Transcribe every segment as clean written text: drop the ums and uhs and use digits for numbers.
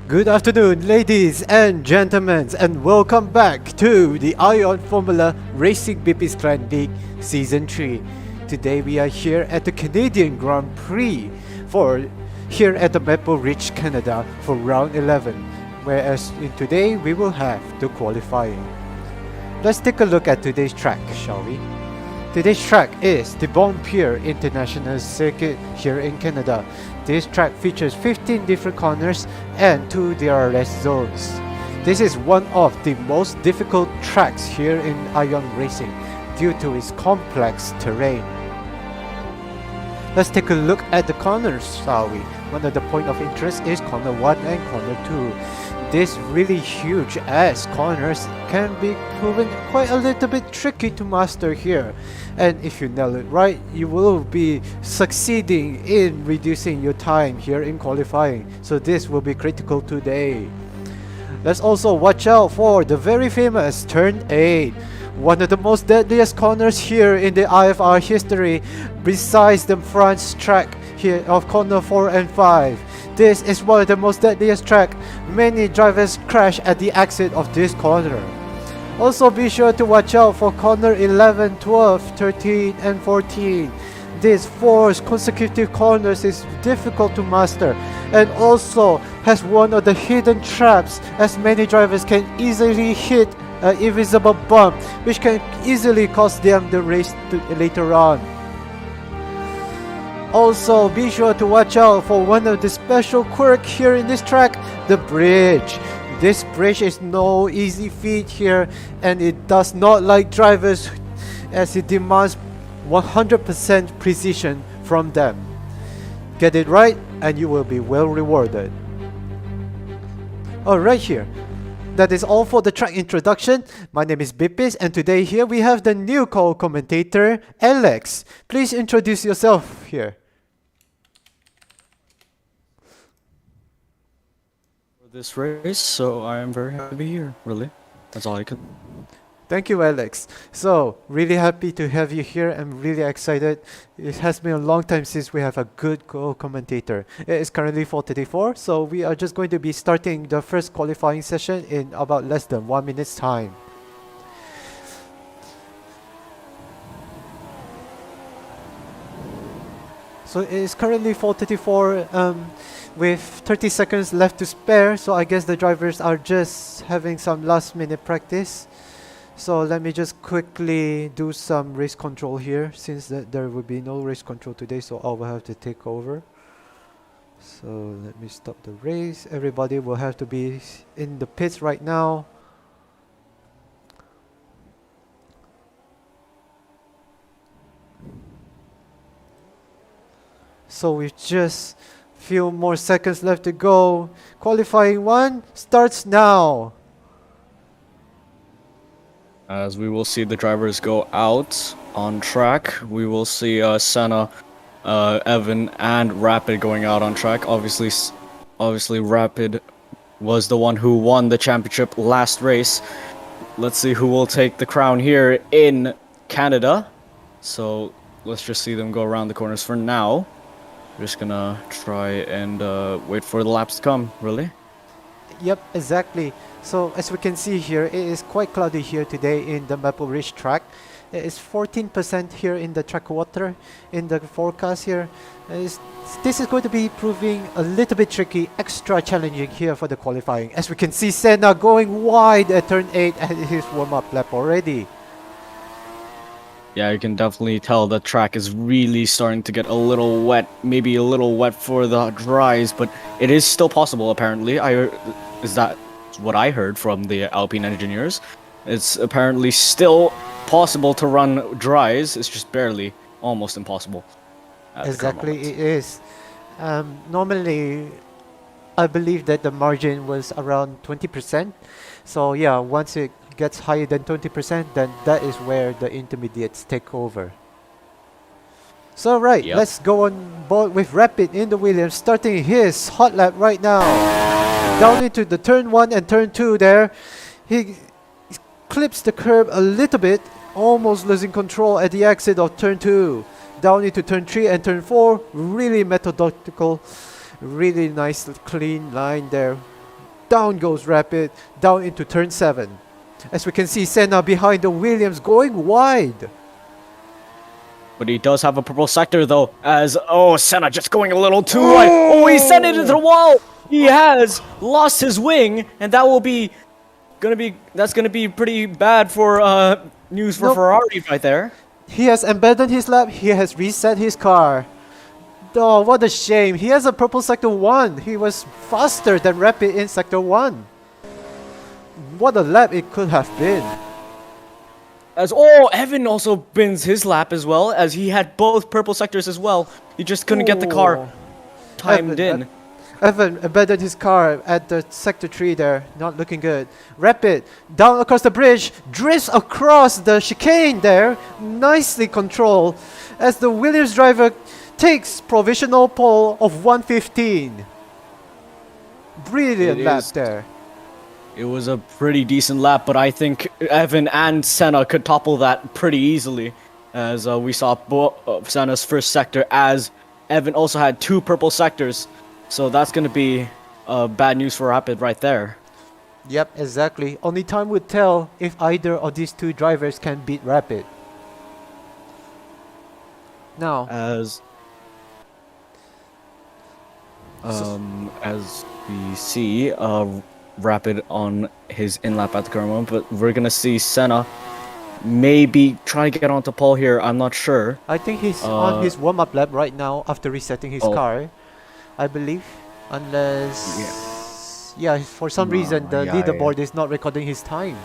Good afternoon, ladies and gentlemen, and welcome back to the Ion Formula Racing BP's Grand League Season 3. Today we are here at the Canadian Grand Prix here at the Maple Ridge, Canada for round 11, whereas today we will have the qualifying. Let's take a look at today's track, shall we? Today's track is the Bon Pierre International Circuit here in Canada. This track features 15 different corners and 2 DRS zones. This is one of the most difficult tracks here in Ion Racing due to its complex terrain. Let's take a look at the corners, shall we? One of the point of interest is corner 1 and corner 2. These really huge ass corners can be proven quite a little bit tricky to master here, and if you nail it right, you will be succeeding in reducing your time here in qualifying, so this will be critical today. Let's also watch out for the very famous turn 8, one of the most deadliest corners here in the IFR history besides the France track here of corner 4 and 5. This is one of the most deadliest track. Many drivers crash at the exit of this corner. Also be sure to watch out for corner 11, 12, 13 and 14. These 4 consecutive corners is difficult to master and also has one of the hidden traps, as many drivers can easily hit an invisible bump which can easily cost them the race later on. Also, be sure to watch out for one of the special quirks here in this track, the bridge. This bridge is no easy feat here, and it does not like drivers as it demands 100% precision from them. Get it right and you will be well rewarded. Alright, here. That is all for the track introduction. My name is Bipis, and today here we have the new co-commentator, Alex. Please introduce yourself here. For this race, so I am very happy to be here, really. That's all I can. Thank you, Alex. So, really happy to have you here. I'm really excited. It has been a long time since we have a good co-commentator. It is currently 4:34, so we are just going to be starting the first qualifying session in about less than 1 minute's time. So it is currently 4:34 with 30 seconds left to spare, so I guess the drivers are just having some last minute practice. So let me just quickly do some race control here, since there will be no race control today, so I will have to take over. So let me stop the race. Everybody will have to be in the pits right now. So we've just few more seconds left to go. Qualifying 1 starts now. As we will see the drivers go out on track, we will see Senna, Evan, and Rapid going out on track. Obviously, Rapid was the one who won the championship last race. Let's see who will take the crown here in Canada. So let's just see them go around the corners for now. Just gonna try and wait for the laps to come, really. Yep, exactly. So as we can see here, it is quite cloudy here today in the Maple Ridge track. It is 14% here in the track water in the forecast here. This is going to be proving a little bit tricky, extra challenging here for the qualifying. As we can see, Senna going wide at turn 8 at his warm-up lap already. Yeah, you can definitely tell the track is really starting to get a little wet, maybe a little wet for the dries, but it is still possible apparently. Is that what I heard from the Alpine engineers? It's apparently still possible to run dries, it's just barely, almost impossible. Exactly, it is. Normally, I believe that the margin was around 20%. So yeah, once it gets higher than 20%, then that is where the intermediates take over. So right, yep. Let's go on board with Rapid in the Williams, starting his hot lap right now. Down into the turn 1 and turn 2 there. He clips the curb a little bit, almost losing control at the exit of turn 2. Down into turn 3 and turn 4, really methodical, really nice clean line there. Down goes Rapid, down into turn 7. As we can see, Senna behind the Williams going wide. But he does have a purple sector though, as Senna just going a little too wide. Oh, he sent it into the wall. He has lost his wing, and that will be that's gonna be pretty bad for news for Ferrari right there. He has abandoned his lap. He has reset his car. Oh, what a shame. He has a purple sector 1. He was faster than Rapid in sector 1. What a lap it could have been. As Evan also wins his lap as well, as he had both purple sectors as well. He just couldn't get the car timed in. Evan abandoned his car at the sector 3 there, not looking good. Rapid down across the bridge, drifts across the chicane there, nicely controlled, as the Williams driver takes provisional pole of 115. Brilliant lap there. It was a pretty decent lap, but I think Evan and Senna could topple that pretty easily, as we saw Senna's first sector, as Evan also had 2 purple sectors. So that's going to be bad news for Rapid right there. Yep, exactly. Only time would tell if either of these 2 drivers can beat Rapid. Now, as we see, Rapid on his in-lap at the current moment, but we're going to see Senna maybe try to get onto pole here. I'm not sure. I think he's on his warm-up lap right now after resetting his car, I believe. Unless... Yeah, for some reason the leaderboard is not recording his time.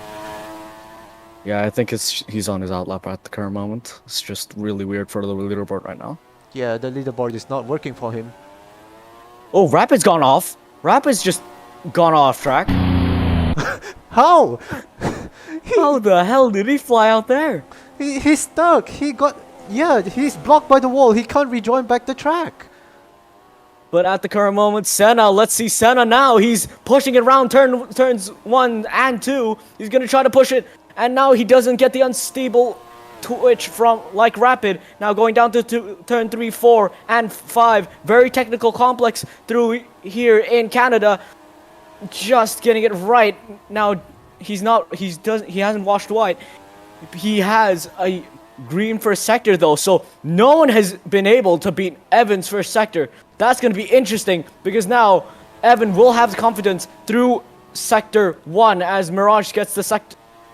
Yeah, I think he's on his outlap at the current moment. It's just really weird for the leaderboard right now. Yeah, the leaderboard is not working for him. Oh, Rapid's gone off. Rapid's just gone off track. How? How the hell did he fly out there? He's stuck. He's blocked by the wall. He can't rejoin back the track. But at the current moment, Senna, let's see Senna now. He's pushing it around turns 1 and 2. He's going to try to push it. And now he doesn't get the unstable twitch from like Rapid. Now going down to turn 3, 4, and 5. Very technical complex through here in Canada. Just getting it right. Now he hasn't washed white. He has a green first sector though, so no one has been able to beat Evan's first sector. That's going to be interesting because now Evan will have the confidence through sector 1 as Mirage gets the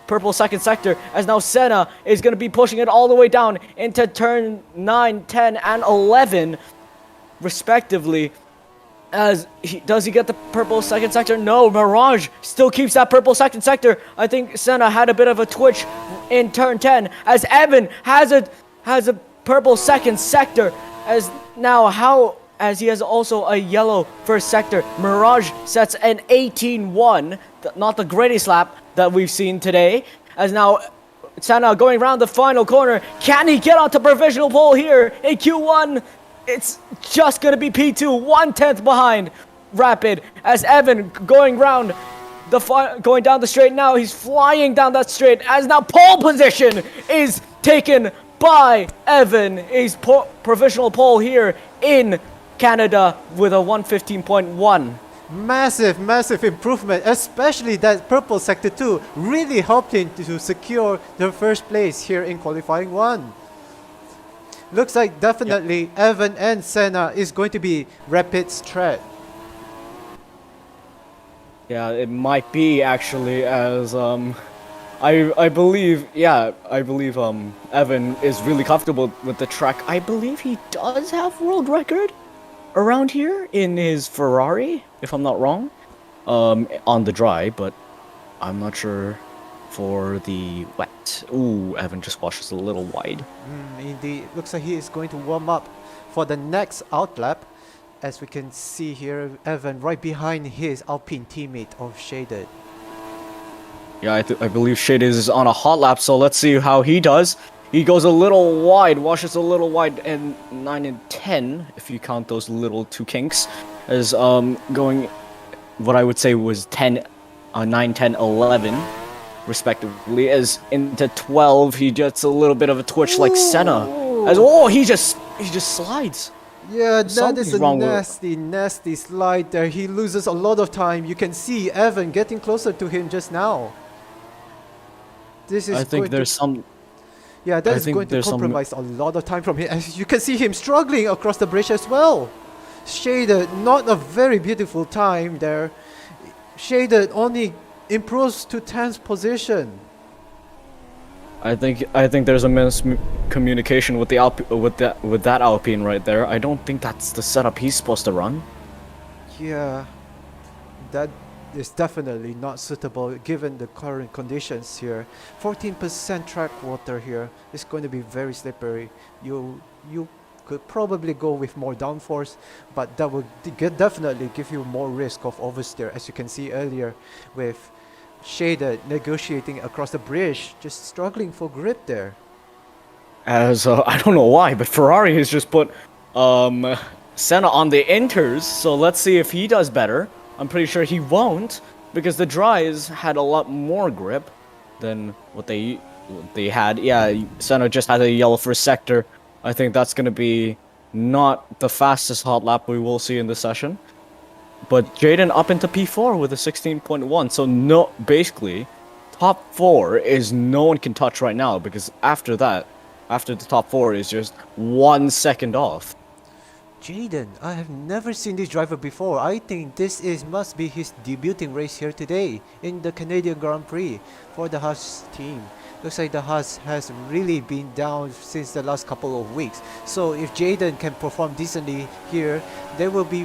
purple second sector, as now Senna is going to be pushing it all the way down into turn 9, 10, and 11 respectively. Does he get the purple second sector? No, Mirage still keeps that purple second sector. I think Senna had a bit of a twitch in turn 10 as Evan has a purple second sector, as he has also a yellow first sector. Mirage sets an 18-1, not the greatest lap that we've seen today, as now Senna going around the final corner. Can he get onto provisional pole here in Q1? It's just going to be P2, 1/10 behind Rapid, as Evan going down the straight now. He's flying down that straight, as now pole position is taken by Evan. He's provisional pole here in Canada with a 1:15.1. Massive improvement, especially that purple sector 2 really helped him to secure the first place here in qualifying 1. Looks like definitely Evan and Senna is going to be Rapid's threat. Yeah, it might be actually, as I believe Evan is really comfortable with the track. I believe he does have world record around here in his Ferrari, if I'm not wrong, on the dry, but I'm not sure for the wet. Ooh, Evan just washes a little wide. Indeed, looks like he is going to warm up for the next outlap. As we can see here, Evan right behind his Alpine teammate of Shaded. Yeah, I believe Shaded is on a hot lap, so let's see how he does. He goes a little wide, washes a little wide, and 9 and 10, if you count those little 2 kinks, as going what I would say was 9, 10, 11. Respectively, as into 12 he gets a little bit of a twitch like Senna, as he just slides. Yeah, that Something's is a wrong with. nasty, nasty slide there. He loses a lot of time. You can see Evan getting closer to him just now. This is I think going to, there's some. yeah, that I is going think to there's some. compromise a lot of time from him. As you can see him struggling across the bridge as well. Shaded, not a very beautiful time there. Shaded only improves to 10th position. I think there's a miscommunication with the with that Alpine right there. I don't think that's the setup he's supposed to run. Yeah, that is definitely not suitable given the current conditions here. 14% track water here is going to be very slippery. You could probably go with more downforce, but that would definitely give you more risk of oversteer, as you can see earlier with Shaded negotiating across the bridge, just struggling for grip there. As I don't know why, but Ferrari has just put Senna on the inters, so let's see if he does better. I'm pretty sure he won't because the dries had a lot more grip than what they had. Yeah, Senna just had a yellow first sector. I think that's gonna be not the fastest hot lap we will see in this session. But Jaden up into P4 with a 16.1. So no, basically, top 4 is no one can touch right now because after that, after the top 4 is just 1 second off. Jaden, I have never seen this driver before. I think this must be his debuting race here today in the Canadian Grand Prix for the Haas team. Looks like the Haas has really been down since the last couple of weeks. So if Jaden can perform decently here, they will be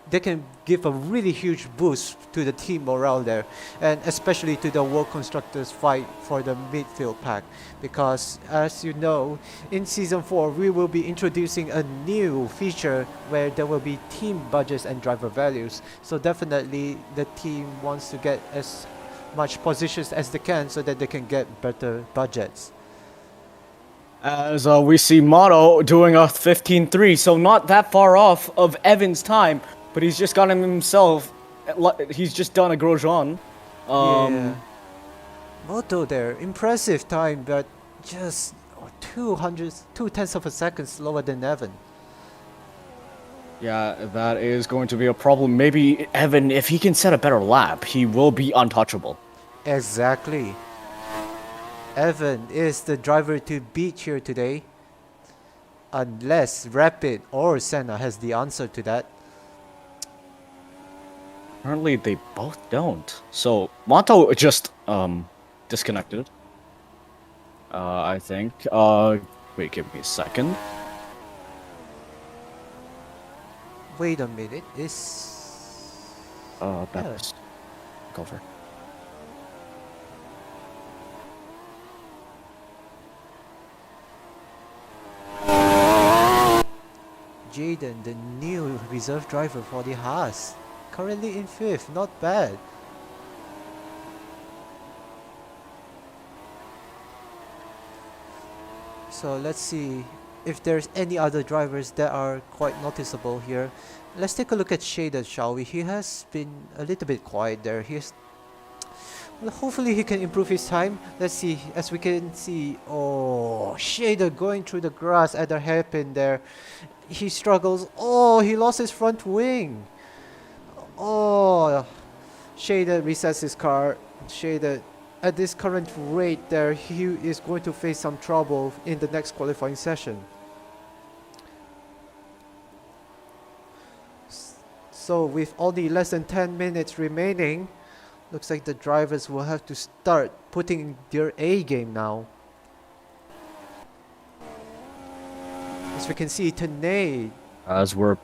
they can give a really huge boost to the team morale there, and especially to the World Constructors fight for the midfield pack, because as you know, in Season 4 we will be introducing a new feature where there will be team budgets and driver values. So definitely the team wants to get as much positions as they can so that they can get better budgets. As we see Moto doing a 15.3, so not that far off of Evan's time, but he's just got him himself. He's just done a Grosjean. Yeah. Moto there, impressive time, but just 2/10 of a second slower than Evan. Yeah, that is going to be a problem. Maybe Evan, if he can set a better lap, he will be untouchable. Exactly. Evan is the driver to beat here today, unless Rapid or Senna has the answer to that. Apparently, they both don't. So Moto just disconnected. I think. Wait, give me a second. Wait a minute, is... That Yeah. was cover. Jaden, the new reserve driver for the Haas, currently in 5th, not bad. So let's see if there's any other drivers that are quite noticeable here. Let's take a look at Shaded, shall we? He has been a little bit quiet there. Well, hopefully he can improve his time. Let's see, as we can see, oh, Shaded going through the grass at the hairpin there. He struggles. Oh, he lost his front wing. Oh, Shaded resets his car. Shaded, at this current rate there, he is going to face some trouble in the next qualifying session. So with only less than 10 minutes remaining, looks like the drivers will have to start putting their A game now. As we can see, Tenay As we're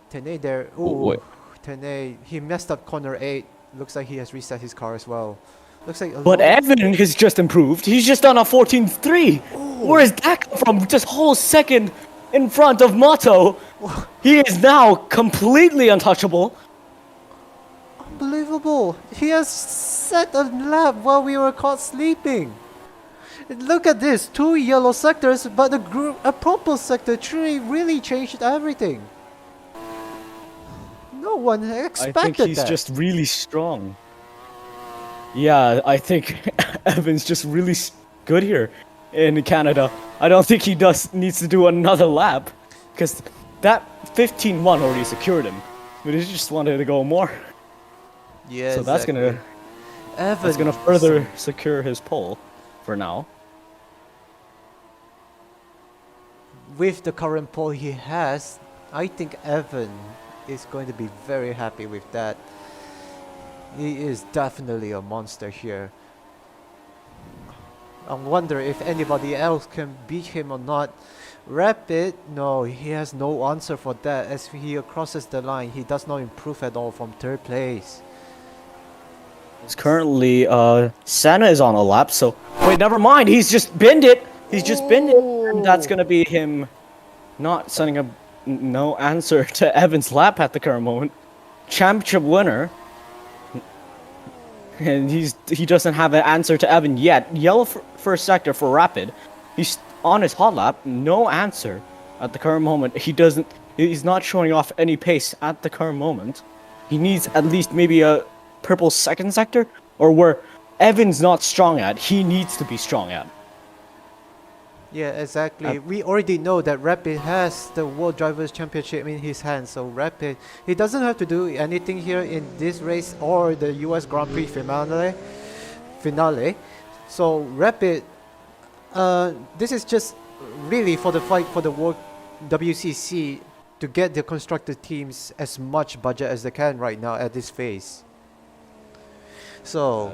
there. Oh, Ooh, Tenay, he messed up corner 8. Looks like he has reset his car as well. Looks like But Evan has just improved. He's just done a 14.3. Where is that come from? Just whole second in front of Moto. He is now completely untouchable. Unbelievable! He has set a lap while we were caught sleeping. Look at this, 2 yellow sectors, but a purple sector 3 really changed everything. No one expected I think he's that. just really strong. Yeah, I think Evan's just really good here in Canada. I don't think he needs to do another lap. because that 15-1 already secured him, but he just wanted to go more. Yeah, So that's exactly. gonna further secure his pole for now. With the current pole he has, I think Evan is going to be very happy with that. He is definitely a monster here. I wonder if anybody else can beat him or not. Rapid, no, he has no answer for that. As he crosses the line, he does not improve at all from third place. It's currently, Senna is on a lap, so... Wait, never mind, he's just binned it! He's just binned it! And that's gonna be him not sending a no answer to Evan's lap at the current moment. Championship winner. And he doesn't have an answer to Evan yet. Yellow first sector for Rapid. He's on his hot lap, no answer at the current moment. He's not showing off any pace at the current moment. He needs at least maybe a purple second sector, or where Evan's not strong at, he needs to be strong at. Yeah, exactly. We already know that Rapid has the World Drivers' Championship in his hands, so Rapid, he doesn't have to do anything here in this race or the US Grand Prix finale. So Rapid, this is just really for the fight for the World WCC to get the constructor teams as much budget as they can right now at this phase. So,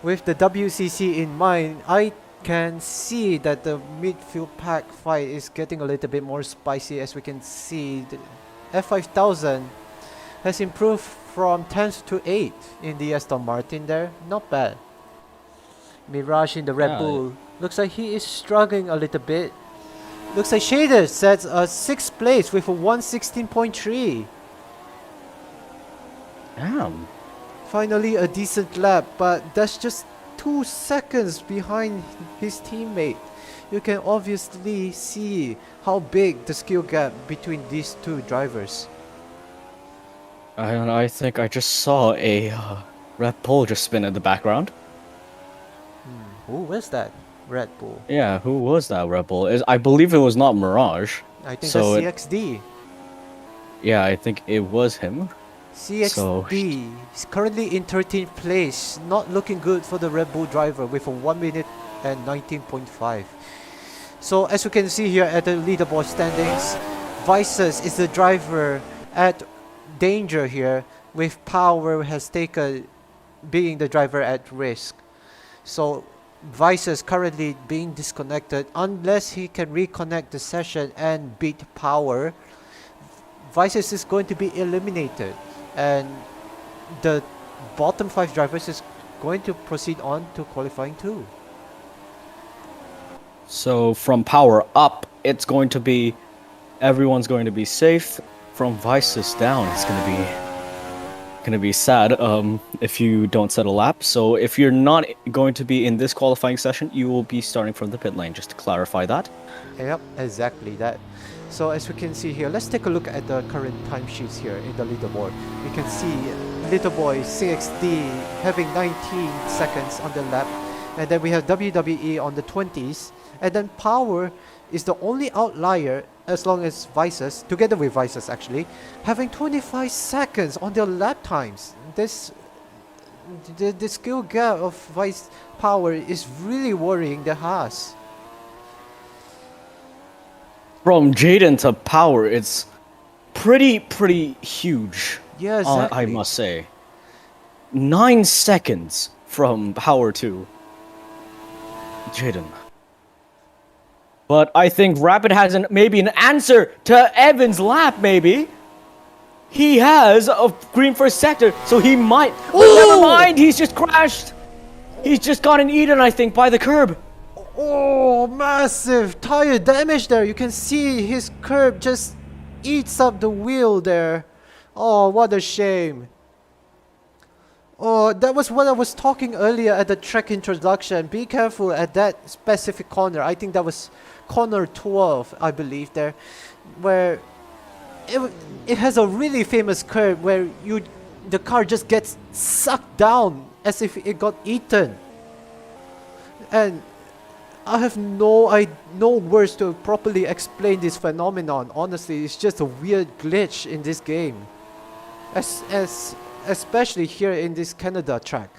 with the WCC in mind, I can see that the midfield pack fight is getting a little bit more spicy. As we can see, the F5000 has improved from 10th to 8th in the Aston Martin there. Not bad. Mirage in the Red Bull. Looks like he is struggling a little bit. Looks like Shader sets a 6th place with a 116.3. Damn. Finally a decent lap, but that's just 2 seconds behind his teammate. You can obviously see how big the skill gap between these two drivers. I think I just saw a Red Bull just spin in the background. Who was that? Red Bull. Yeah, who was that Red Bull? I believe it was not Mirage. I think so that's CXD. Yeah, I think it was him. CXD is currently in 13th place. Not looking good for the Red Bull driver with a 1 minute and 19.5. So as you can see here at the leaderboard standings, Vices is the driver at danger here, with Power has taken being the driver at risk. So Vices currently being disconnected. Unless he can reconnect the session and beat Power, Vices is going to be eliminated, and the bottom 5 drivers is going to proceed on to qualifying 2. So from Power up, it's going to be everyone's going to be safe. From Vices down, it's gonna be sad if you don't set a lap. So if you're not going to be in this qualifying session, you will be starting from the pit lane, just to clarify that. Yep, exactly that. So as we can see here, let's take a look at the current timesheets here in the leaderboard. We can see Little Boy CXD having 19 seconds on the lap, and then we have WWE on the 20s, and then Power is the only outlier, as long as Vices, together with Vices actually, having 25 seconds on their lap times. The skill gap of Vice Power is really worrying the Haas. From Jaden to Power, it's pretty huge. Yeah, exactly. I must say. 9 seconds from Power to Jaden. But I think Rapid has maybe an answer to Evan's lap, maybe. He has a green first sector, so he might. But never mind, he's just crashed. He's just gotten eaten, I think, by the curb. Oh, massive tire damage there. You can see his curb just eats up the wheel there. Oh, what a shame. Oh, that was what I was talking earlier at the track introduction. Be careful at that specific corner. I think that was corner 12, I believe there, where it has a really famous curve where the car just gets sucked down as if it got eaten. And I have no words to properly explain this phenomenon. Honestly, it's just a weird glitch in this game. As especially here in this Canada track.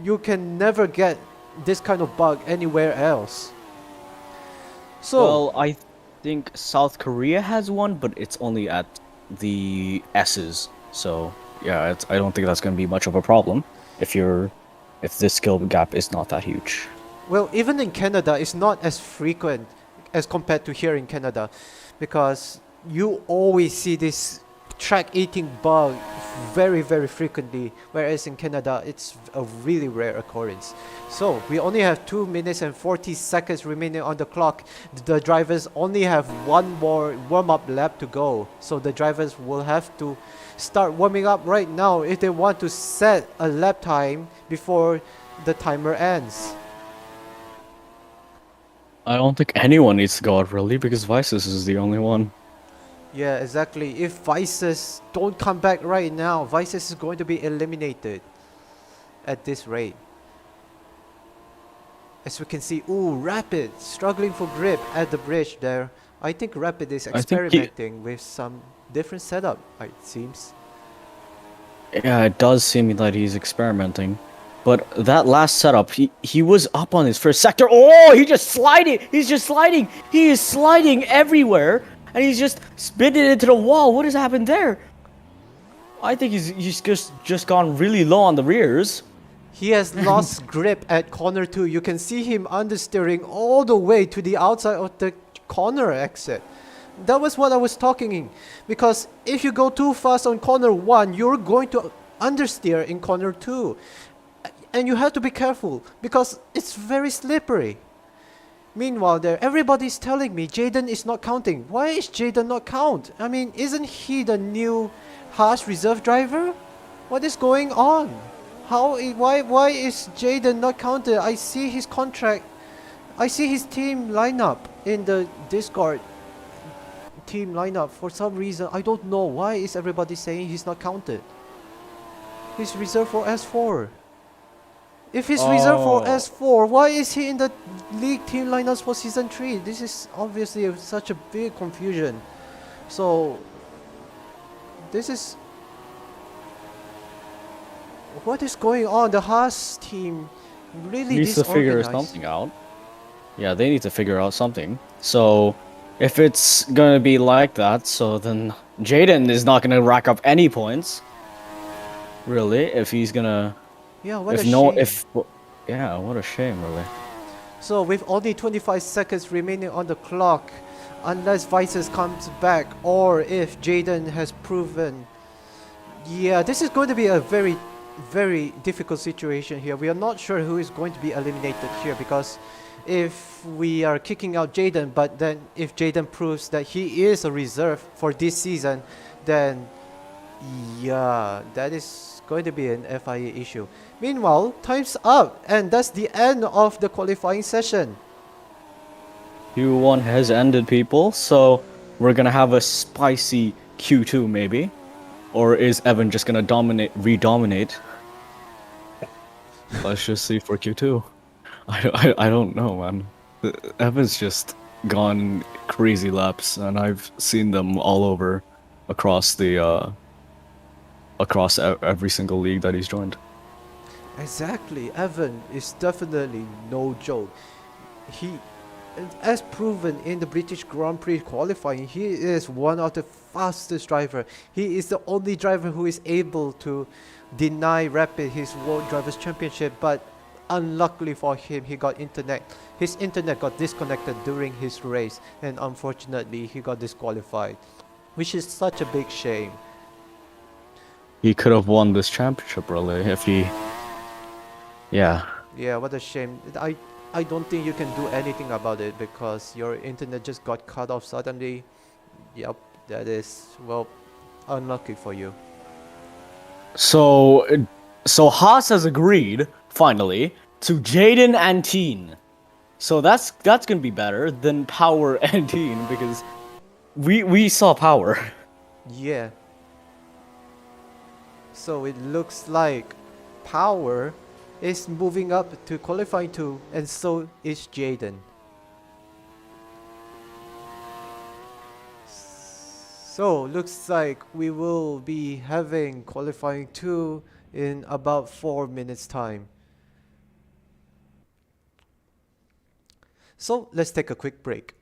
You can never get this kind of bug anywhere else. So, Well, I think South Korea has one, but it's only at the S's. So yeah, I don't think that's gonna be much of a problem if this skill gap is not that huge. well, even in Canada, it's not as frequent as compared to here in Canada, because you always see this track eating bug very frequently, whereas in Canada it's a really rare occurrence. So we only have 2 minutes and 40 seconds remaining on the clock. The drivers only have one more warm-up lap to go, so the drivers will have to start warming up right now if they want to set a lap time before the timer ends. I don't think anyone needs to go out really because Vices is the only one. Yeah, exactly. If Vices don't come back right now, Vices is going to be eliminated at this rate. As we can see, ooh, Rapid struggling for grip at the bridge there. I think Rapid is I think experimenting with some different setup, it seems. Yeah, it does seem that he's experimenting. But that last setup, he was up on his first sector. Oh, he just sliding. He's just sliding. He is sliding everywhere, and he's just spinning into the wall. What has happened there? I think he's just gone really low on the rears. He has lost grip at corner 2. You can see him understeering all the way to the outside of the corner exit. That was what I was talking in. Because if you go too fast on corner 1, you're going to understeer in corner 2. And you have to be careful because it's very slippery. Meanwhile there, everybody's telling me Jaden is not counting. Why is Jaden not count? I mean, isn't he the new Haas reserve driver? What is going on? Why is Jaden not counted? I see his contract. I see his team lineup in the Discord team lineup for some reason. I don't know why is everybody saying he's not counted. He's reserved for S4. If he's reserved for S4, why is he in the league team lineups for season 3? This is obviously such a big confusion. So this is what is going on? The Haas team really Needs to figure disorganized. something out. Yeah, they need to figure out something. So if it's gonna be like that, so then Jaden is not gonna rack up any points. Really, if he's gonna. Yeah, what If a no, shame. if yeah, what a shame, really. So with only 25 seconds remaining on the clock, unless Vices comes back or if Jaden has proven, yeah, this is going to be a very difficult situation here. We are not sure who is going to be eliminated here because if we are kicking out Jaden, but then if Jaden proves that he is a reserve for this season, then yeah, that is going to be an FIA issue. Meanwhile, time's up, and that's the end of the qualifying session. Q1 has ended, people, so we're gonna have a spicy Q2 maybe, or is Evan just gonna redominate? Let's just see for Q2. I don't know, man. Evan's just gone crazy laps, and I've seen them all over across the across every single league that he's joined. Exactly, Evan is definitely no joke. He, as proven in the British Grand Prix qualifying, he is one of the fastest driver. He is the only driver who is able to deny Rapid his World Drivers' Championship, but unluckily for him, his internet got disconnected during his race, and unfortunately, he got disqualified, which is such a big shame. He could have won this championship, really, if he. Yeah. Yeah, what a shame. I don't think you can do anything about it because your internet just got cut off suddenly. Yep, that is, well, unlucky for you. So Haas has agreed finally to Jaden and Teen. So that's gonna be better than Power and Teen because we saw Power. Yeah. So it looks like Power is moving up to qualifying 2, and so is Jaden. So looks like we will be having qualifying 2 in about 4 minutes time. So let's take a quick break.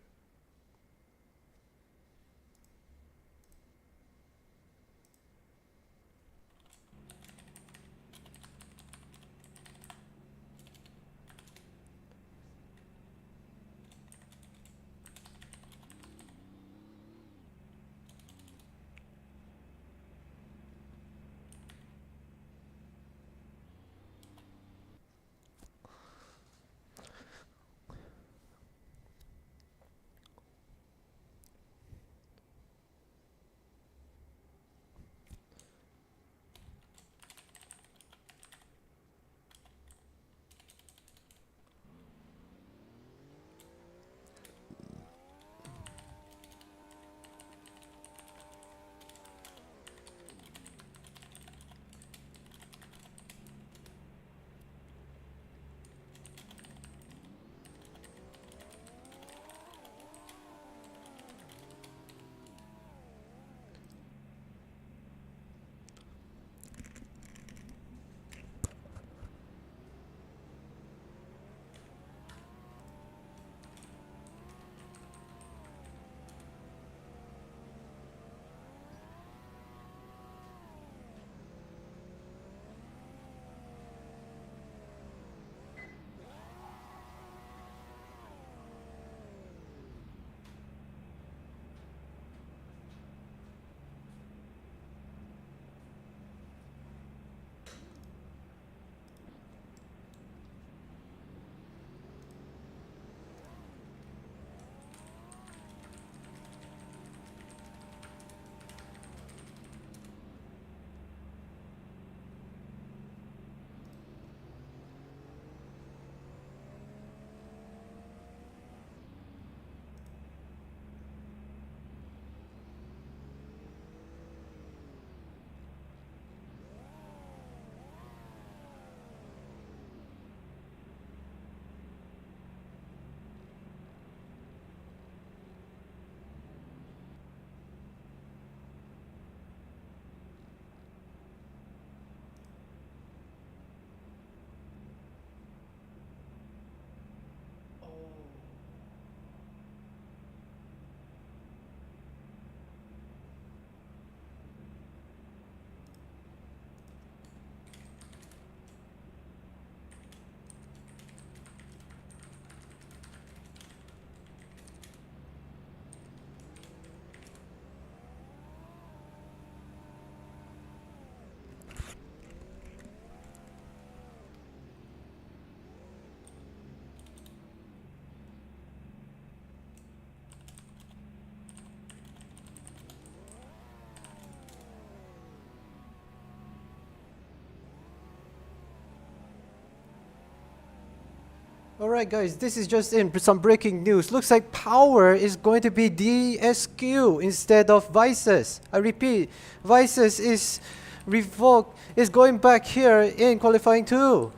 Alright guys, this is just in some breaking news. Looks like Power is going to be DSQ instead of Vices. I repeat, Vices is revoked, is going back here in qualifying 2.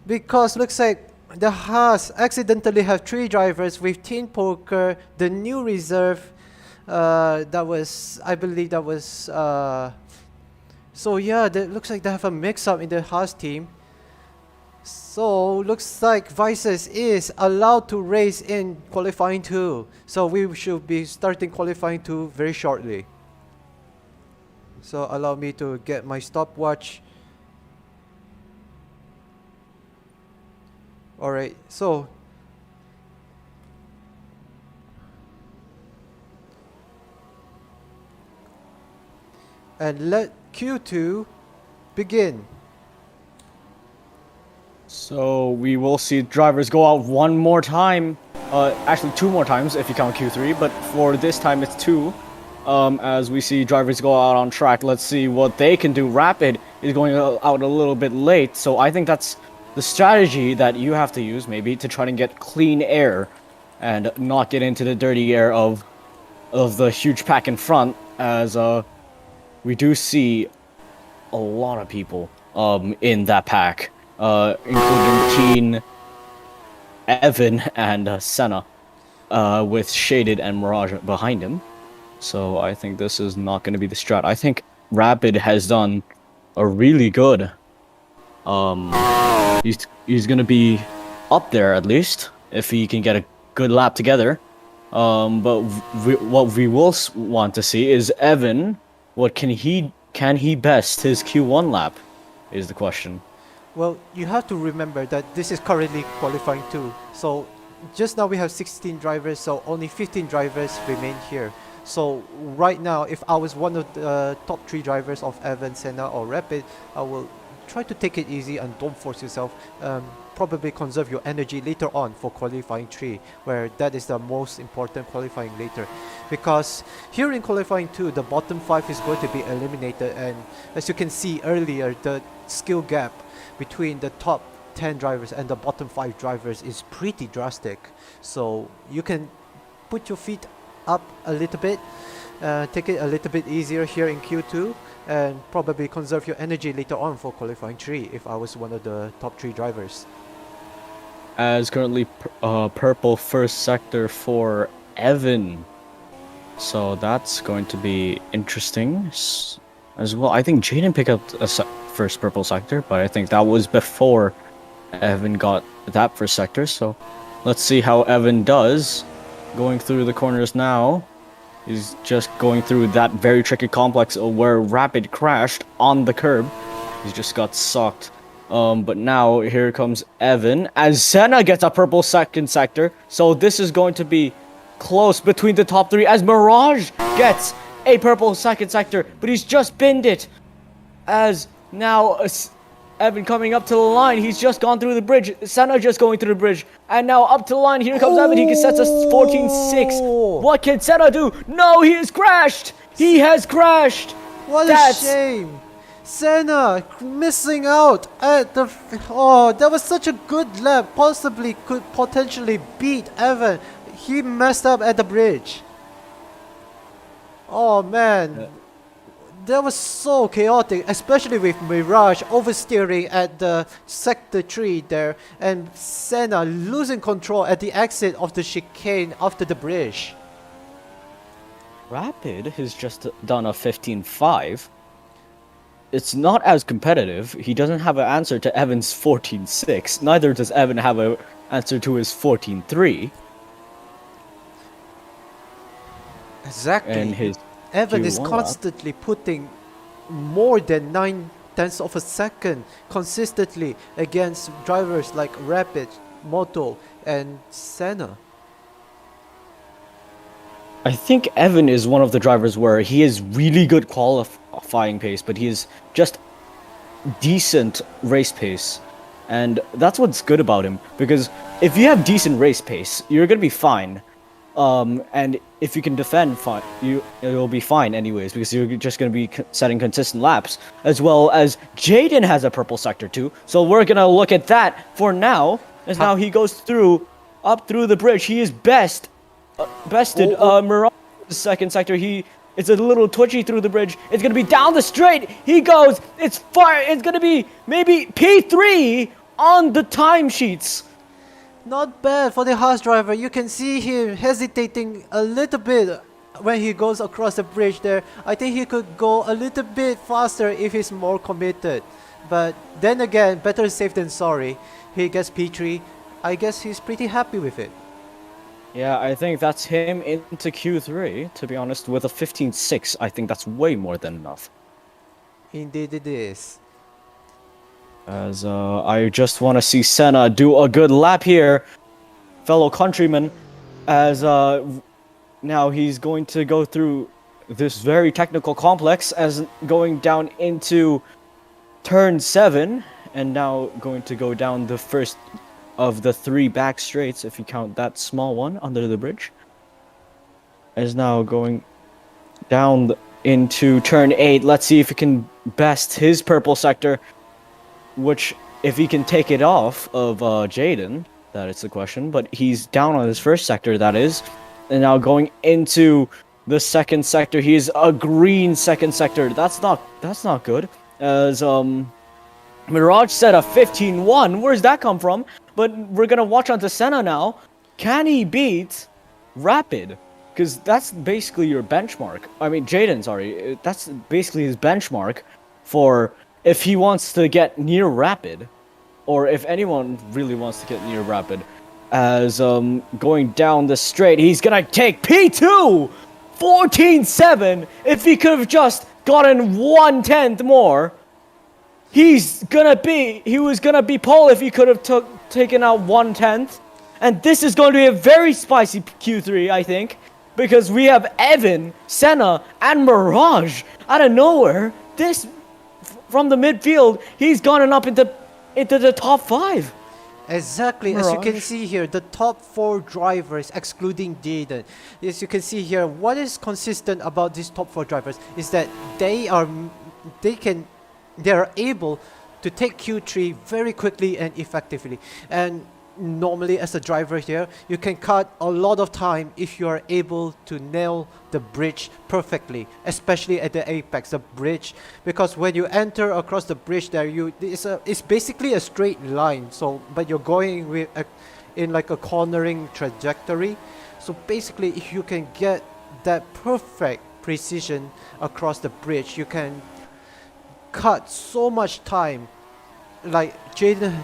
Because looks like the Haas accidentally have 3 drivers with Team Poker, the new reserve, that was, I believe that was, so yeah, looks like they have a mix-up in the Haas team. So looks like Vices is allowed to race in qualifying 2. So we should be starting qualifying 2 very shortly. So allow me to get my stopwatch. Alright, so and let Q2 begin. So we will see drivers go out one more time, actually 2 more times if you count Q3, but for this time it's 2. As we see drivers go out on track, let's see what they can do. Rapid is going out a little bit late, so I think that's the strategy that you have to use maybe to try to get clean air and not get into the dirty air of the huge pack in front, as we do see a lot of people in that pack. including Keen, Evan, and Senna, with Shaded and Mirage behind him. So I think this is not going to be the strat. I think Rapid has done a really good. He's going to be up there at least if he can get a good lap together. But what we will want to see is Evan. What can he best his Q1 lap? Is the question. Well, you have to remember that this is currently qualifying 2. So just now we have 16 drivers, so only 15 drivers remain here. So right now, if I was one of the top 3 drivers of Evan, Senna or Rapid, I will try to take it easy and don't force yourself. Probably conserve your energy later on for qualifying 3, where that is the most important qualifying later. Because here in qualifying 2, the bottom 5 is going to be eliminated, and as you can see earlier, the skill gap between the top 10 drivers and the bottom 5 drivers is pretty drastic. So you can put your feet up a little bit, take it a little bit easier here in Q2, and probably conserve your energy later on for qualifying 3 if I was one of the top 3 drivers. As currently purple first sector for Evan. So that's going to be interesting as well. I think Jaden picked up a first purple sector, but I think that was before Evan got that first sector. So let's see how Evan does going through the corners now. He's just going through that very tricky complex where Rapid crashed on the curb. He's just got sucked. But now here comes Evan as Senna gets a purple second sector. So this is going to be close between the top 3 as Mirage gets a purple second sector, but he's just binned it. As now Evan coming up to the line, he's just gone through the bridge. Senna just going through the bridge, and now up to the line. Here comes Evan. He sets a 14-6. What can Senna do? No, he has crashed. He has crashed. What a shame. Senna missing out at the... Oh, that was such a good lap. Possibly could potentially beat Evan. He messed up at the bridge. Oh man. That was so chaotic, especially with Mirage oversteering at the sector 3 there, and Senna losing control at the exit of the chicane after the bridge. Rapid has just done a 15-5. It's not as competitive. He doesn't have an answer to Evan's 14-6. Neither does Evan have an answer to his 14-3. Exactly. And his Evan is Q1 constantly putting more than 9/10 of a second consistently against drivers like Rapid, Moto, and Senna. I think Evan is one of the drivers where he has really good qualifying pace, but he is just decent race pace. And that's what's good about him, because if you have decent race pace, you're going to be fine. And if you can defend, you'll be fine anyways, because you're just going to be setting consistent laps. As well as Jaden has a purple sector too, so we're going to look at that for now. As now he goes up through the bridge. He is bested Mirage second sector. It's a little twitchy through the bridge. It's going to be down the straight. He goes. It's fire. It's going to be maybe P3 on the timesheets. Not bad for the Haas driver. You can see him hesitating a little bit when he goes across the bridge there. I think he could go a little bit faster if he's more committed. But then again, better safe than sorry. He gets P3. I guess he's pretty happy with it. Yeah, I think that's him into Q3, to be honest. With a 15-6, I think that's way more than enough. Indeed it is. As I just want to see Senna do a good lap here, fellow countrymen, as now he's going to go through this very technical complex as going down into turn 7, and now going to go down the first of the 3 back straights, if you count that small one under the bridge. Is now going down into turn 8. Let's see if he can best his purple sector, which, if he can take it off of Jaden, that is the question. But he's down on his first sector, that is. And now going into the second sector, he is a green second sector. That's not good. As Mirage said a 15-1. Where's that come from? But we're gonna watch on to Senna now. Can he beat Rapid? Because that's basically your benchmark. I mean, Jaden, sorry. That's basically his benchmark for if he wants to get near Rapid, or if anyone really wants to get near Rapid. As going down the straight, he's gonna take P2! 14-7! If he could have just gotten 1/10 more, he was gonna be pole if he could have taken out 1/10. And this is going to be a very spicy Q3, I think, because we have Evan, Senna, and Mirage out of nowhere. From the midfield, he's gone up into the top 5. Exactly, as you can see here, the top 4 drivers, excluding Jaden. As you can see here, what is consistent about these top 4 drivers is that they are able to take Q3 very quickly and effectively. And normally as a driver here, you can cut a lot of time if you are able to nail the bridge perfectly, especially at the apex, the bridge, because when you enter across the bridge there, it's basically a straight line, so but you're going with in like a cornering trajectory. So basically, if you can get that perfect precision across the bridge, you can cut so much time. Like Jaden,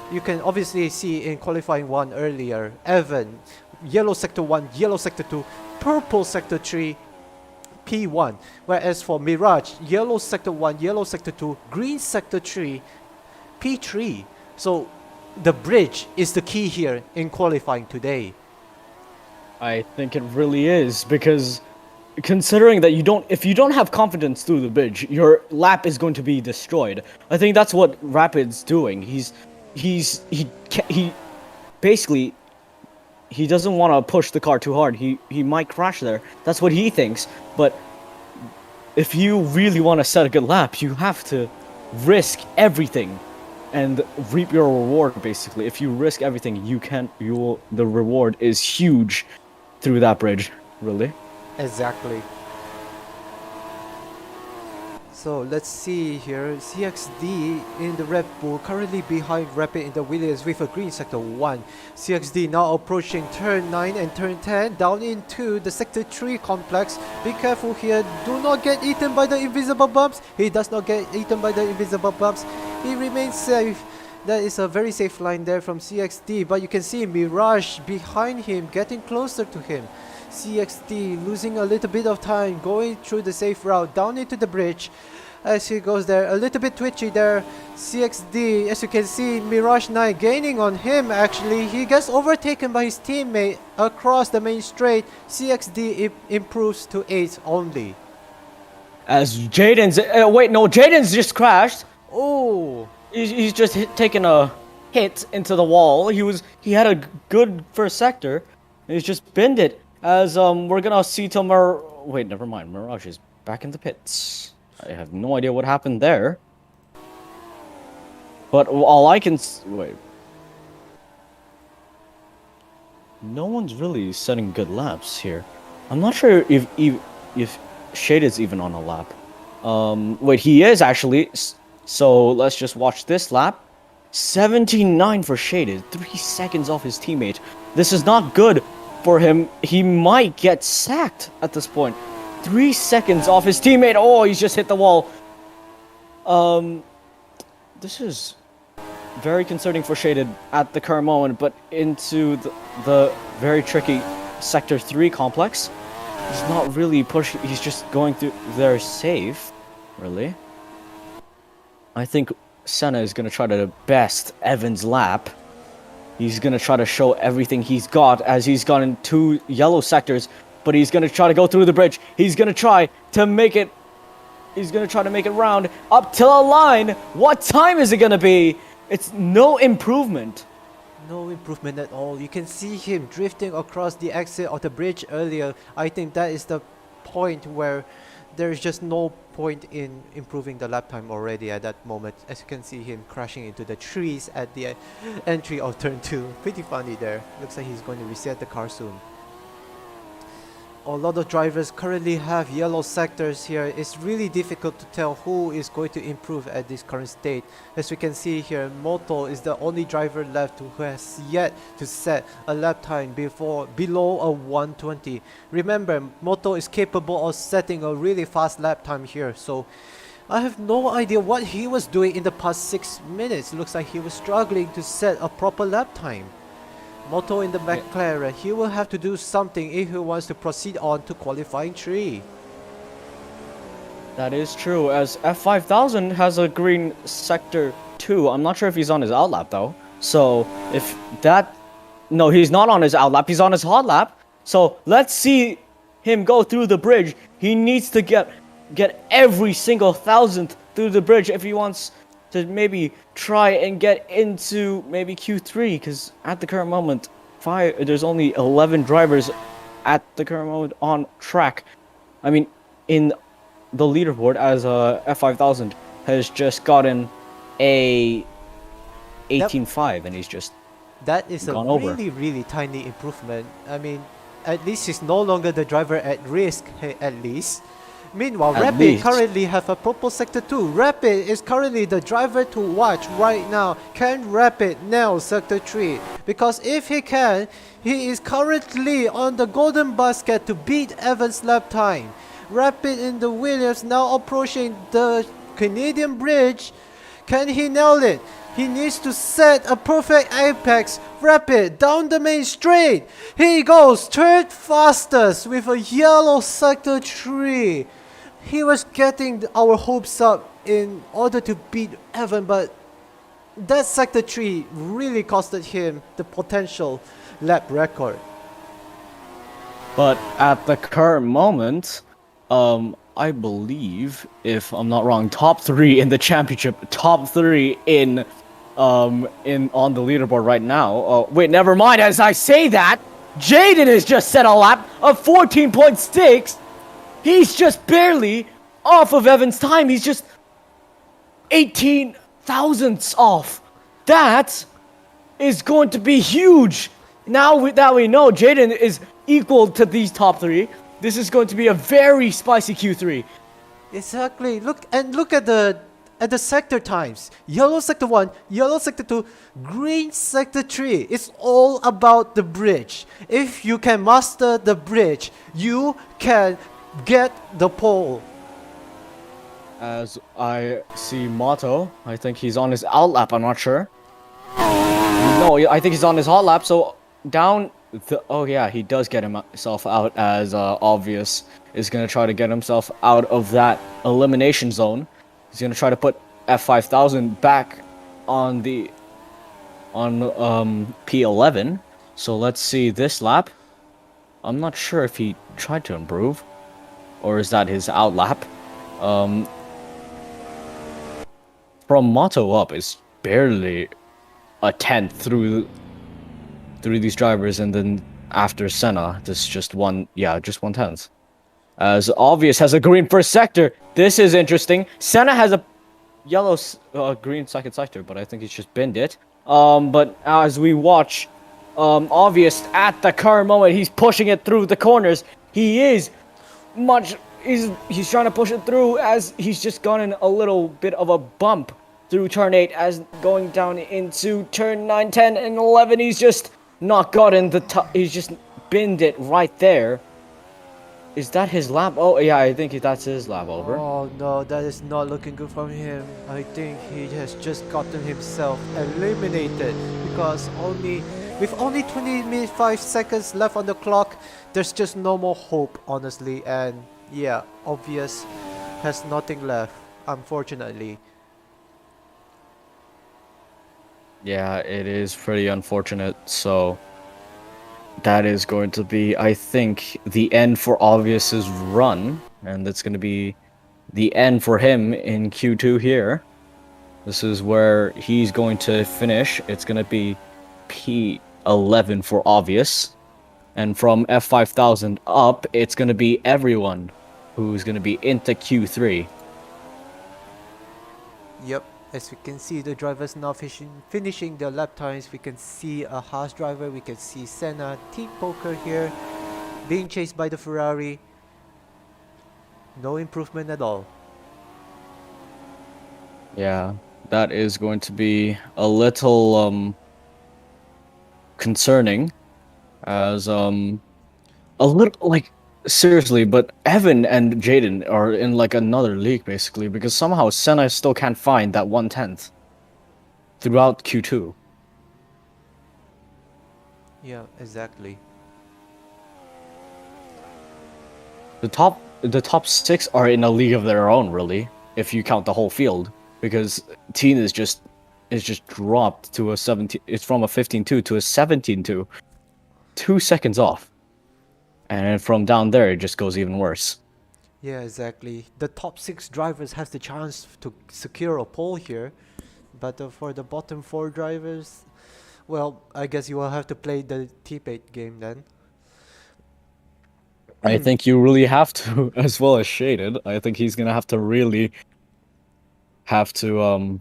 you can obviously see in qualifying 1 earlier, Evan, yellow sector 1, yellow sector 2, purple sector 3, P1. Whereas for Mirage, yellow sector 1, yellow sector 2, green sector 3, P3. So the bridge is the key here in qualifying today. I think it really is, because considering that if you don't have confidence through the bridge, your lap is going to be destroyed. I think that's what Rapid's doing. He basically, he doesn't want to push the car too hard. He might crash there. That's what he thinks. But if you really want to set a good lap, you have to risk everything and reap your reward. Basically, if you risk everything, the reward is huge through that bridge. Really. Exactly. So let's see here, CXD in the Red Bull, currently behind Rapid in the Williams with a green sector 1. CXD now approaching turn 9 and turn 10, down into the sector 3 complex. Be careful here, do not get eaten by the invisible bumps. He does not get eaten by the invisible bumps. He remains safe. That is a very safe line there from CXD, but you can see Mirage behind him, getting closer to him. CXD losing a little bit of time, going through the safe route down into the bridge as he goes there, a little bit twitchy there. CXD, as you can see, Mirage 9 gaining on him. Actually, he gets overtaken by his teammate across the main straight. CXD improves to 8 only. As Jaden's Jaden's just crashed. Oh, He's just taken a hit into the wall. He had a good first sector. He's just binned it. As we're gonna see wait, never mind. Mirage is back in the pits. I have no idea what happened there. But all I can wait. No one's really setting good laps here. I'm not sure if Shaded's even on a lap. Wait, he is actually. So let's just watch this lap. 17.9 for Shaded, 3 seconds off his teammate. This is not good for him. He might get sacked at this point. 3 seconds off his teammate. Oh, he's just hit the wall. This is very concerning for Shaded at the current moment, but into the very tricky Sector 3 complex. He's not really pushing, he's just going through there safe, really. I think Senna is going to try to best Evan's lap. He's going to try to show everything he's got as he's gone in 2 yellow sectors, but he's going to try to go through the bridge. He's going to try to make it round up to the line. What time is it going to be? It's no improvement. no improvement at all. You can see him drifting across the exit of the bridge earlier. I think that is the point where there is just no point in improving the lap time already at that moment. As you can see him crashing into the trees at the entry of turn 2. Pretty funny there. Looks like he's going to reset the car soon. a lot of drivers currently have yellow sectors here. It's really difficult to tell who is going to improve at this current state. As we can see here, Moto is the only driver left who has yet to set a lap time below a 120. Remember, Moto is capable of setting a really fast lap time here, so I have no idea what he was doing in the past 6 minutes. Looks like he was struggling to set a proper lap time. Moto in the McLaren, he will have to do something if he wants to proceed on to qualifying 3. That is true, as F5000 has a green sector 2. I'm not sure if he's on his outlap though. So if that... No, he's not on his outlap, he's on his hot lap. So let's see him go through the bridge. He needs to get every single thousandth through the bridge if he wants to maybe try and get into maybe Q3, because at the current moment, there's only 11 drivers at the current moment on track. I mean, in the leaderboard, as F5000 has just gotten a 18.5, and he's just that is gone a over. really tiny improvement. I mean, at least he's no longer the driver at risk, at least. Meanwhile, Rapid currently have a purple sector 2. Rapid is currently the driver to watch right now. Can Rapid nail sector 3? Because if he can, he is currently on the golden basket to beat Evans' lap time. Rapid in the Williams now approaching the Canadian bridge. Can he nail it? He needs to set a perfect apex. Rapid down the main straight. He goes third fastest with a yellow sector 3. He was getting our hopes up in order to beat Evan, but that sector 3 really costed him the potential lap record. But at the current moment, I believe, if I'm not wrong, top 3 in the championship, top 3 in on the leaderboard right now. Wait, never mind. As I say that, Jaden has just set a lap of 14.6. He's just barely off of Evan's time. He's just 18 thousandths off. That is going to be huge. Now that we know Jaden is equal to these top 3, this is going to be a very spicy Q3. Exactly. Look at the sector times. Yellow sector 1, yellow sector 2, green sector 3. It's all about the bridge. If you can master the bridge, you can get the pole. As I see Motto, I think he's on his outlap, I'm not sure. No, I think he's on his hot lap, so down the... Oh yeah, he does get himself out, as Obvious is going to try to get himself out of that elimination zone. He's going to try to put F5000 back on P11. So let's see this lap. I'm not sure if he tried to improve, or is that his outlap. From Motto up is barely a tenth through these drivers, and then after Senna, this is just one tenth. As Obvious has a green first sector. This is interesting. Senna has a yellow, green second sector, but I think he's just binned it. But as we watch, Obvious at the current moment, he's pushing it through the corners. He's trying to push it through, as he's just gotten a little bit of a bump through turn 8, as going down into turn 9, 10, and 11. He's just not gotten the top. He's just binned it right there. Is that his lap? Oh yeah, I think that's his lap over. Oh no, that is not looking good for him. I think he has just gotten himself eliminated, because with only 25 seconds left on the clock, there's just no more hope, honestly. And yeah, Obvious has nothing left, unfortunately. Yeah, it is pretty unfortunate. So that is going to be, I think, the end for Obvious's run, and that's going to be the end for him in Q2 here. This is where he's going to finish. It's going to be P11 for Obvious, and from F5000 up, it's going to be everyone who's going to be into Q3. Yep. As we can see, the drivers now finishing their lap times. We can see a Haas driver, we can see Senna, Team Poker here. being chased by the Ferrari. No improvement at all. Yeah, that is going to be a little concerning, as a little like seriously, but Evan and Jaden are in like another league basically, because somehow Senna still can't find that 1/10 throughout Q2. Yeah, exactly. The top six are in a league of their own, really, if you count the whole field, because Teen is just dropped to a 17. It's from a 15-2 to a 17-2, 2 seconds off, and then from down there it just goes even worse. Yeah, exactly. The top 6 drivers have the chance to secure a pole here, but for the bottom 4 drivers, well, I guess you will have to play the T-Bait game then. I think you really have to, as well as Shaded. I think he's gonna have to really have to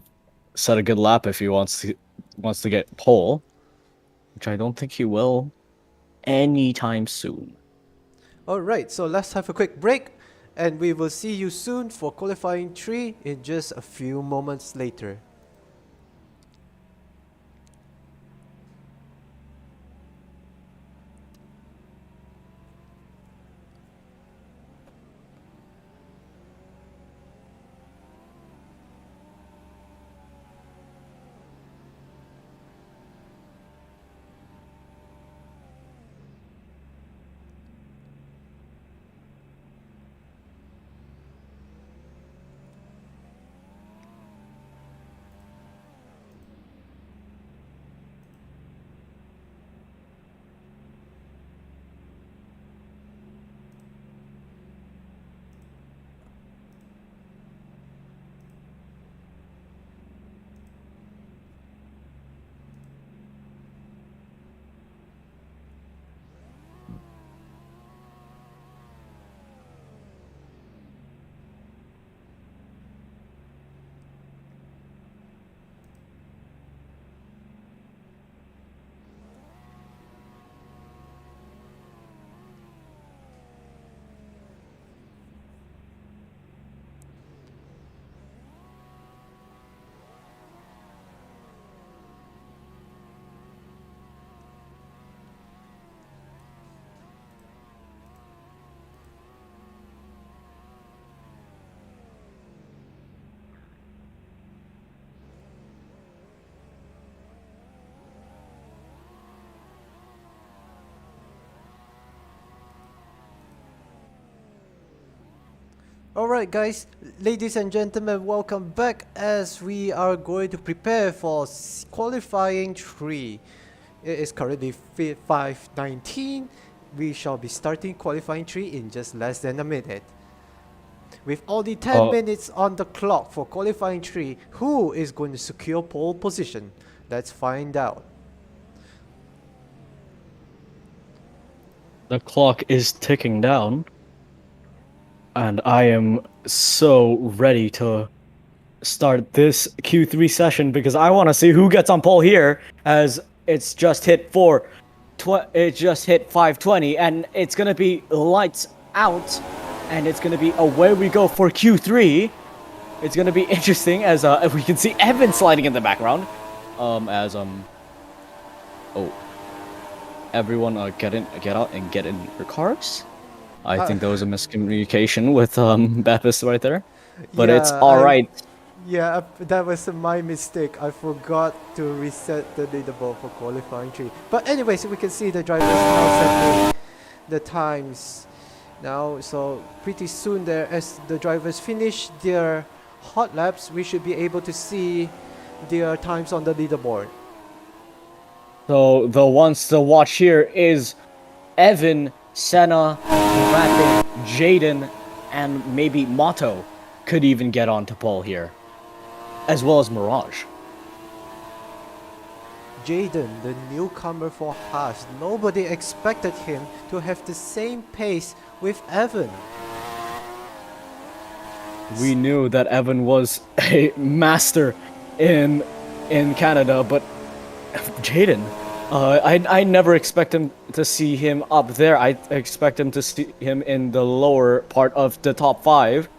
set a good lap if he wants to get pole, which I don't think he will anytime soon. Alright, so let's have a quick break, and we will see you soon for qualifying 3 in just a few moments later. Alright guys, ladies and gentlemen, welcome back as we are going to prepare for qualifying 3. It is currently 5:19. We shall be starting qualifying 3 in just less than a minute. With only 10 minutes on the clock for qualifying 3, who is going to secure pole position? Let's find out. The clock is ticking down, and I am so ready to start this Q3 session because I want to see who gets on pole here, as it's just hit 5:20, and it's gonna be lights out, and it's gonna be away we go for Q3. It's gonna be interesting as we can see Evan sliding in the background, everyone get out and get in your cars. I think there was a miscommunication with Baptist right there, but it's all right. Yeah, that was my mistake. I forgot to reset the leaderboard for qualifying 3. But anyways, we can see the drivers now setting the times now. So pretty soon there, as the drivers finish their hot laps, we should be able to see their times on the leaderboard. So the ones to watch here is Evan, Senna, Rapid, Jaden, and maybe Motto could even get onto pole here, as well as Mirage. Jaden, the newcomer for Haas, nobody expected him to have the same pace with Evan. We knew that Evan was a master in Canada, but Jaden, I never expect him to see him up there. I expect him to see him in the lower part of the top 5.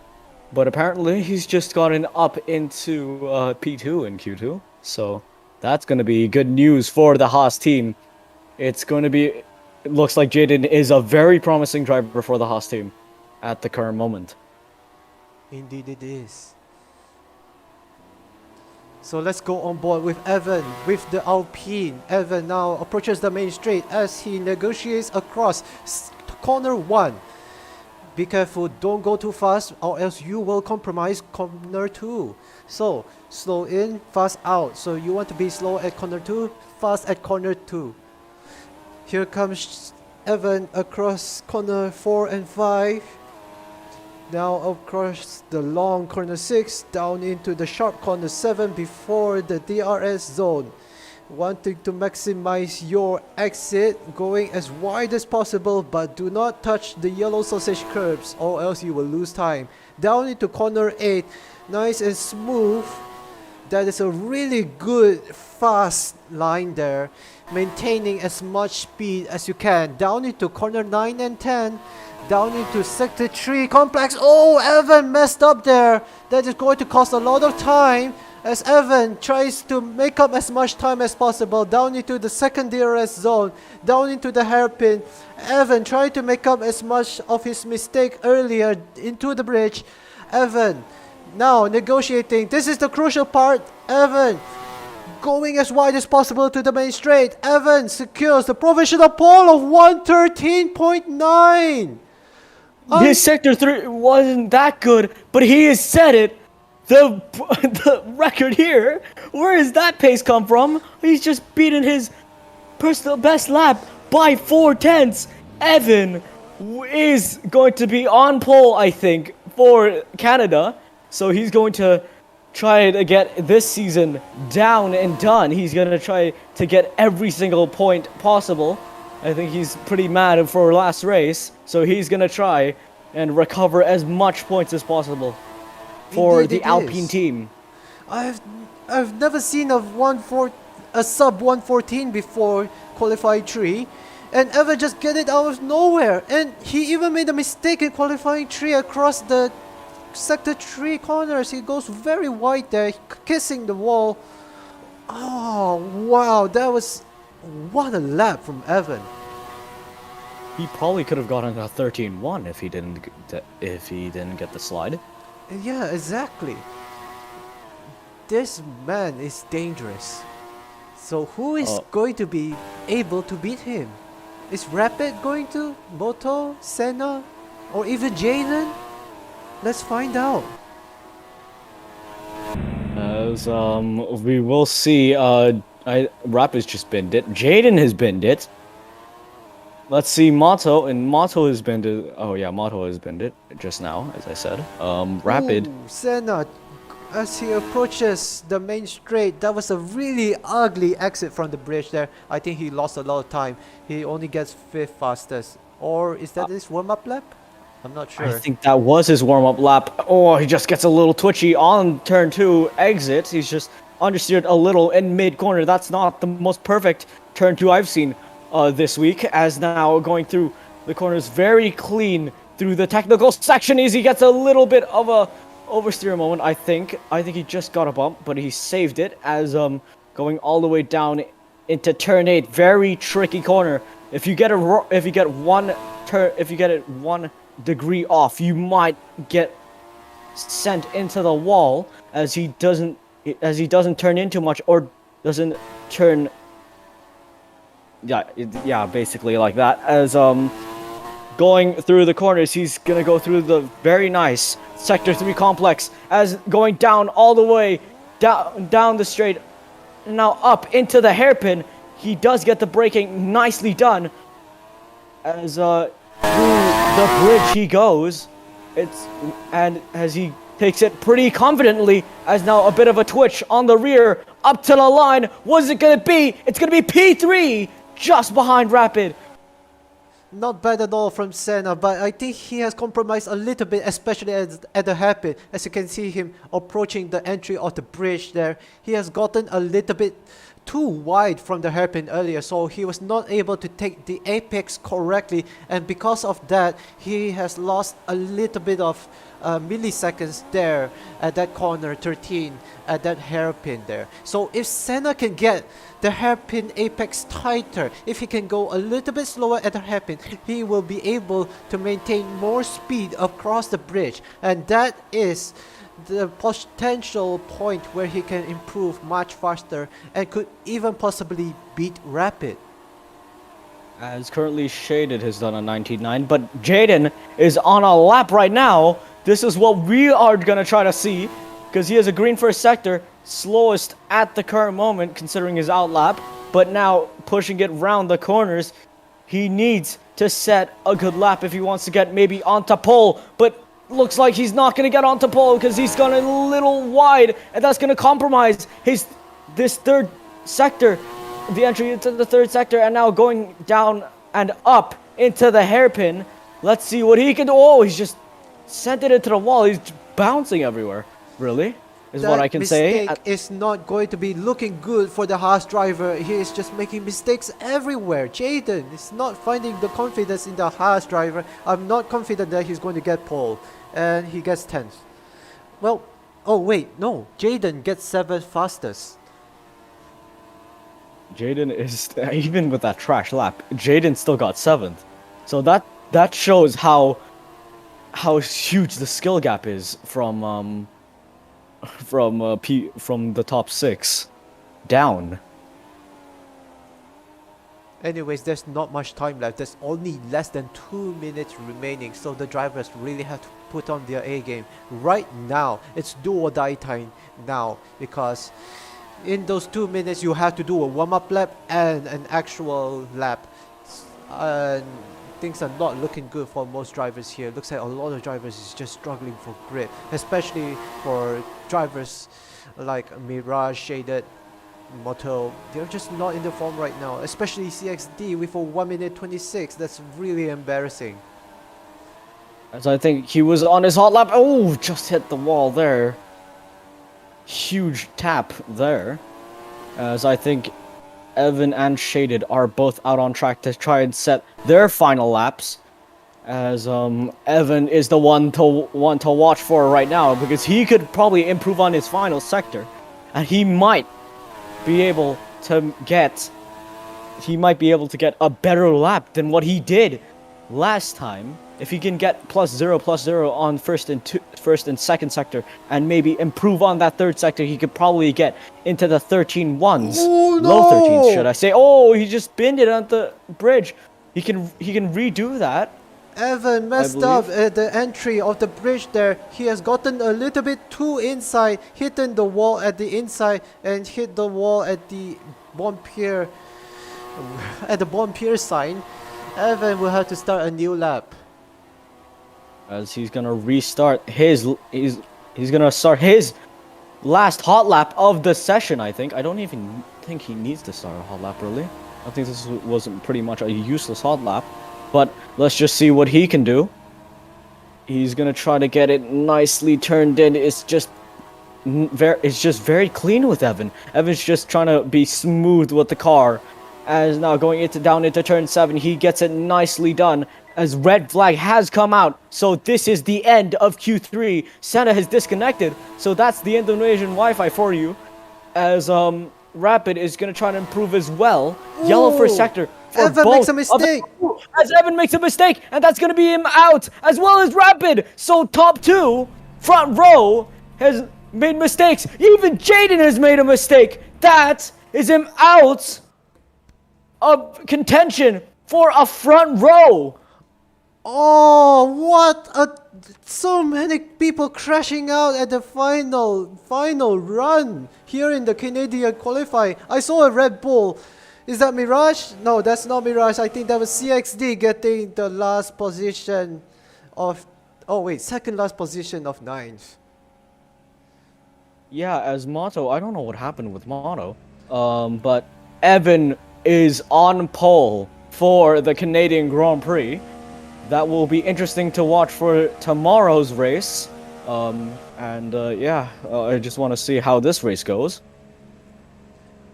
But apparently he's just gotten up into P2 and Q2. So that's going to be good news for the Haas team. It's going to be... It looks like Jaden is a very promising driver for the Haas team at the current moment. Indeed it is. So let's go on board with Evan with the Alpine. Evan now approaches the main straight as he negotiates across corner 1. Be careful, don't go too fast or else you will compromise corner 2. So slow in, fast out. So you want to be slow at corner 2, fast at corner 2. Here comes Evan across corner 4 and 5. Now across the long corner 6, down into the sharp corner 7 before the DRS zone. Wanting to maximize your exit, going as wide as possible, but do not touch the yellow sausage curbs or else you will lose time. Down into corner 8, nice and smooth. That is a really good fast line there, maintaining as much speed as you can. Down into corner 9 and 10. Down into sector 3 complex. Oh, Evan messed up there. That is going to cost a lot of time as Evan tries to make up as much time as possible. Down into the second DRS zone. Down into the hairpin. Evan trying to make up as much of his mistake earlier into the bridge. Evan now negotiating. This is the crucial part. Evan going as wide as possible to the main straight. Evan secures the provisional pole of 113.9. His sector 3 wasn't that good, but he has set it. The record here, where does that pace come from? He's just beaten his personal best lap by 4/10. Evan is going to be on pole, I think, for Canada. So he's going to try to get this season down and done. He's going to try to get every single point possible. I think he's pretty mad for last race, so he's gonna try and recover as much points as possible for Indeed the Alpine team. I've never seen a sub 114 before qualifying 3, and Evan just get it out of nowhere. And he even made a mistake in qualifying 3 across the sector 3 corners. He goes very wide there, kissing the wall. Oh wow, that was... What a lap from Evan. He probably could have gotten a 13-1 if he didn't get the slide. Yeah, exactly. This man is dangerous. So who is going to be able to beat him? Is Rapid going to? Moto? Senna? Or even Jaden? Let's find out. As we will see. Rapid's just binned it. Jaden has binned it. Let's see Motto, and Motto has binned it. Oh yeah, Motto has binned it just now, as I said. Rapid. Ooh, Senna, as he approaches the main straight, that was a really ugly exit from the bridge there. I think he lost a lot of time. He only gets 5th fastest. Or is that his warm-up lap? I'm not sure. I think that was his warm-up lap. Oh, he just gets a little twitchy on turn 2 exit. He's just understeered a little in mid-corner. That's not the most perfect turn 2 I've seen this week, as now going through the corners very clean through the technical section as he gets a little bit of a oversteer moment. I think he just got a bump, but he saved it as going all the way down into turn 8. Very tricky corner. If you get it 1 degree off, you might get sent into the wall as he doesn't turn in too much or doesn't turn. Yeah, basically like that. As going through the corners, he's gonna go through the very nice sector 3 complex as going down all the way down the straight, now up into the hairpin. He does get the braking nicely done as through the bridge he goes. And as he takes it pretty confidently, as now a bit of a twitch on the rear up to the line. What's it gonna be? It's gonna be P3 just behind Rapid. Not bad at all from Senna, but I think he has compromised a little bit, especially at the hairpin. As you can see him approaching the entry of the bridge there, he has gotten a little bit too wide from the hairpin earlier, so he was not able to take the apex correctly, and because of that he has lost a little bit of milliseconds there at that corner 13 at that hairpin there. So if Senna can get the hairpin apex tighter, if he can go a little bit slower at the hairpin, he will be able to maintain more speed across the bridge, and that is the potential point where he can improve much faster and could even possibly beat Rapid. As currently Shaded has done a 19.9, but Jaden is on a lap right now. This is what we are gonna try to see, because he has a green first sector, slowest at the current moment considering his out lap, but now pushing it round the corners. He needs to set a good lap if he wants to get maybe onto pole, but looks like he's not going to get onto pole because he's gone a little wide, and that's going to compromise this third sector, the entry into the third sector, and now going down and up into the hairpin. Let's see what he can do. Oh, he's just sent it into the wall. He's bouncing everywhere, really, is what I can say. That mistake is not going to be looking good for the Haas driver. He is just making mistakes everywhere. Jaden is not finding the confidence in the Haas driver. I'm not confident that he's going to get pole, and he gets 10th. Well, oh wait, no, Jaden gets 7th fastest. Jaden is, even with that trash lap, Jaden still got 7th. So that shows how huge the skill gap is from the top 6 down. Anyways, there's not much time left. There's only less than 2 minutes remaining, so the drivers really have to put on their A game right now. It's do or die time now, because in those 2 minutes you have to do a warm-up lap and an actual lap, and things are not looking good for most drivers here. Looks like a lot of drivers is just struggling for grip, especially for drivers like Mirage, Shaded, Moto. They're just not in the form right now, especially CXD with a 1 minute 26. That's really embarrassing. As I think he was on his hot lap. Oh, just hit the wall there. Huge tap there. As I think Evan and Shaded are both out on track to try and set their final laps. As Evan is the one to watch for right now, because he could probably improve on his final sector, and he might be able to get a better lap than what he did last time. If he can get +0 on first and second sector, and maybe improve on that third sector, he could probably get into the 13.1s. Oh, no! Low 13s, should I say. Oh, he just binned it on the bridge. He can redo that. Evan messed up at the entry of the bridge there. He has gotten a little bit too inside, hitting the wall at the inside, and hit the wall at the Bonpier sign. Evan will have to start a new lap. As he's gonna restart he's gonna start his last hot lap of the session, I think. I don't even think he needs to start a hot lap, really. I think this was pretty much a useless hot lap. But let's just see what he can do. He's gonna try to get it nicely turned in. It's just very clean with Evan. Evan's just trying to be smooth with the car. As now going down into turn 7, he gets it nicely done. As red flag has come out, so this is the end of Q3. Senna has disconnected, so that's the Indonesian Wi-Fi for you. As Rapid is gonna try to improve as well. Ooh, Yellow first sector. Evan makes a mistake. As Evan makes a mistake, and that's gonna be him out, as well as Rapid. So top 2, front row, has made mistakes. Even Jaden has made a mistake. That is him out of contention for a front row. Oh, what so many people crashing out at the final run here in the Canadian qualifying. I saw a Red Bull. Is that Mirage? No, that's not Mirage. I think that was CXD getting the last position of, oh wait, second last position of 9th. Yeah, as Moto, I don't know what happened with Moto. But Evan is on pole for the Canadian Grand Prix. That will be interesting to watch for tomorrow's race. I just want to see how this race goes.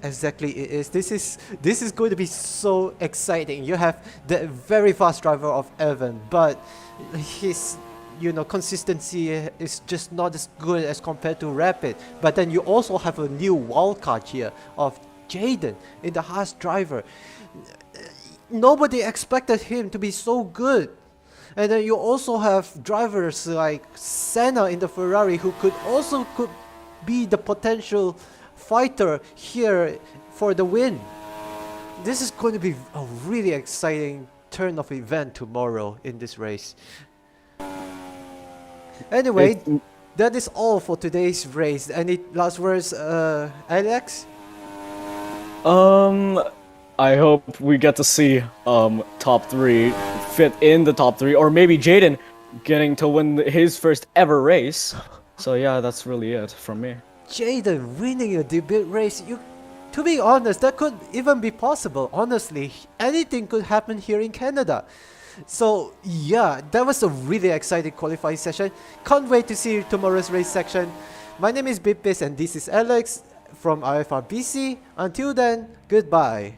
Exactly, it is. This is going to be so exciting. You have the very fast driver of Evan, but his consistency is just not as good as compared to Rapid. But then you also have a new wildcard here of Jaden in the fast driver. Nobody expected him to be so good. And then you also have drivers like Senna in the Ferrari who could be the potential fighter here for the win. This is going to be a really exciting turn of event tomorrow in this race. Anyway, that is all for today's race. Any last words, Alex? I hope we get to see top 3 fit in the top 3, or maybe Jaden getting to win his first ever race. So yeah, that's really it from me. Jaden winning a debut race, to be honest, that could even be possible. Honestly, anything could happen here in Canada. So yeah, that was a really exciting qualifying session. Can't wait to see tomorrow's race section. My name is Bipis and this is Alex from IFRBC. Until then, goodbye.